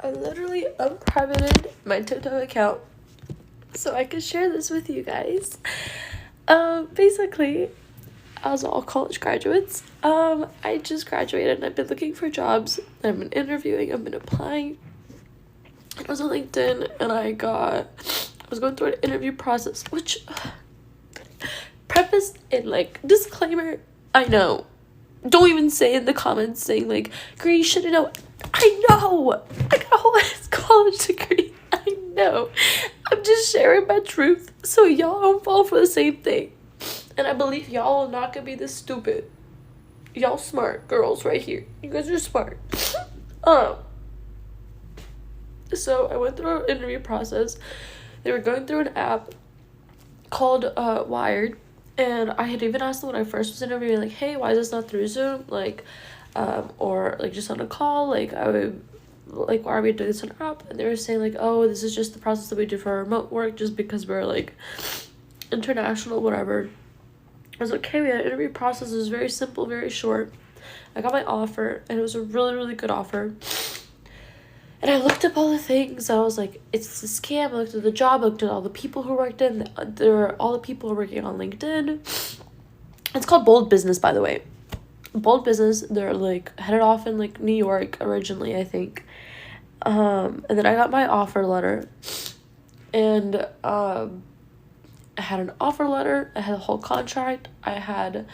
I literally unprivated my TikTok account so I could share this with you guys. Basically, as all college graduates, I just graduated and I've been looking for jobs. I've been interviewing, I've been applying. I was on LinkedIn and I was going through an interview process, which, preface and like disclaimer, I know. Don't even say in the comments saying like, girl, you shouldn't know. I know. I got a whole college degree. I know. I'm just sharing my truth so y'all don't fall for the same thing. And I believe y'all are not gonna be this stupid. Y'all smart girls right here. You guys are smart. So I went through an interview process. They were going through an app called Wired. And I had even asked them when I first was interviewing, like, hey, why is this not through Zoom? Like, or like just on a call? Like, why are we doing this on an app? And they were saying like, oh, this is just the process that we do for our remote work just because we're like international, whatever. I was like, okay, we had an interview process. It was very simple, very short. I got my offer and it was a really, really good offer. And I looked up all the things. I was like, it's a scam. I looked at the job. I looked at all the people who worked in. There are all the people who are working on LinkedIn. It's called Bold Business, by the way. Bold Business. They're like headed off in like New York originally, I think. And then I got my offer letter. And I had an offer letter. I had a whole contract. I had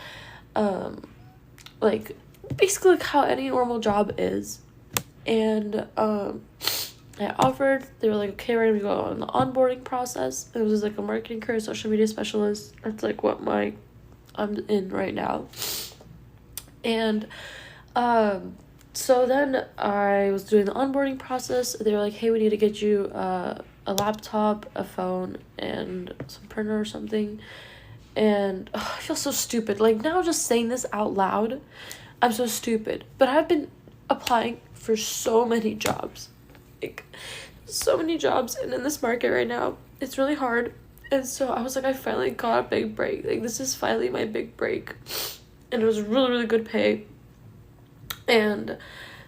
like basically like how any normal job is. And I offered. They were like, okay, we're gonna go on the onboarding process. It was like a marketing career social media specialist. That's like what I'm in right now. And so then I was doing the onboarding process. They were like, hey, we need to get you a laptop, a phone, and some printer or something. And I feel so stupid. Like, now just saying this out loud, I'm so stupid. But I've been applying for so many jobs. Like, so many jobs. And in this market right now, it's really hard. And so I was like, I finally got a big break. Like, this is finally my big break. And it was really, really good pay. And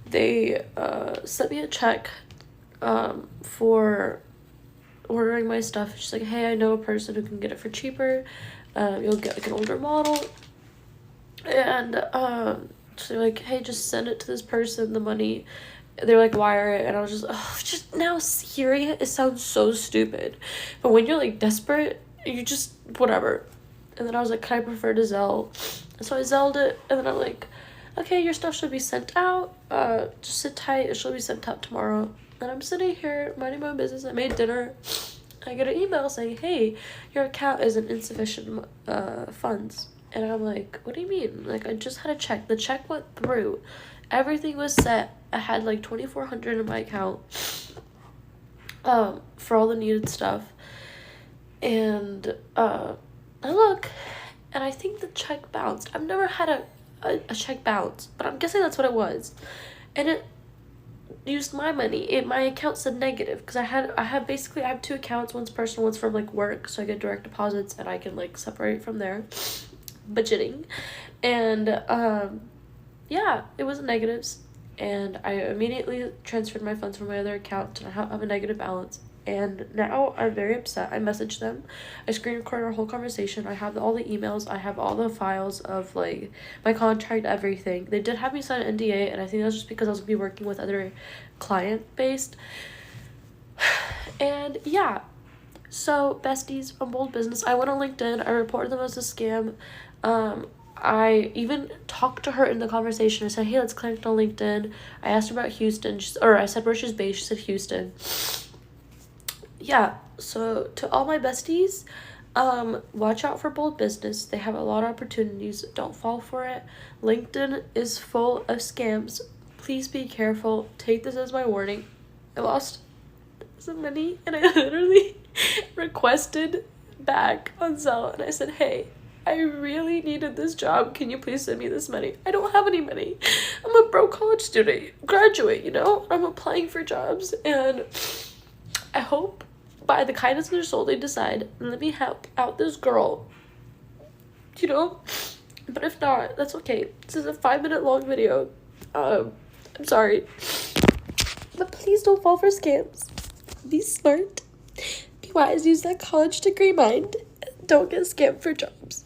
they sent me a check for ordering my stuff. She's like, hey, I know a person who can get it for cheaper. You'll get like an older model. And so they're like, hey, just send it to this person, the money. They're like, wire it. And I was just now hearing it sounds so stupid. But when you're like desperate, you just whatever. And then I was like, can I prefer to Zelle? And so I Zelled it. And then I'm like, okay, your stuff should be sent out. Just sit tight. It should be sent out tomorrow. And I'm sitting here minding my own business. I made dinner. I get an email saying, hey, your account is in insufficient funds. And I'm like, what do you mean? Like, I just had a check. The check went through. Everything was set. I had like $2,400 in my account for all the needed stuff. And I look, and I think the check bounced. I've never had a check bounce, but I'm guessing that's what it was. And it used my money. My account said negative because I have two accounts. One's personal, one's from like work, so I get direct deposits and I can like separate from there. Budgeting. And yeah, it was negatives, and I immediately transferred my funds from my other account to have a negative balance. And now I'm very upset. I messaged them. I screen recorded our whole conversation. I have all the emails. I have all the files of like my contract, everything. They did have me sign an NDA, and I think that was just because I was gonna be working with other client based. And yeah, so besties from Bold Business, I went on LinkedIn. I reported them as a scam. I even talked to her in the conversation. I said, hey, let's connect on LinkedIn. I asked her about Houston, I said where she's based. She said Houston. Yeah, so to all my besties, watch out for Bold Business. They have a lot of opportunities. Don't fall for it. LinkedIn is full of scams. Please be careful. Take this as my warning. I lost some money, and I literally requested back on Zelle, and I said, hey, I really needed this job. Can you please send me this money? I don't have any money. I'm a broke college student, graduate, you know? I'm applying for jobs, and I hope by the kindness of their soul they decide, let me help out this girl, you know? But if not, that's okay. This is a 5-minute long video. I'm sorry. But please don't fall for scams. Be smart. Be wise. Use that college degree mind. Don't get scammed for jobs.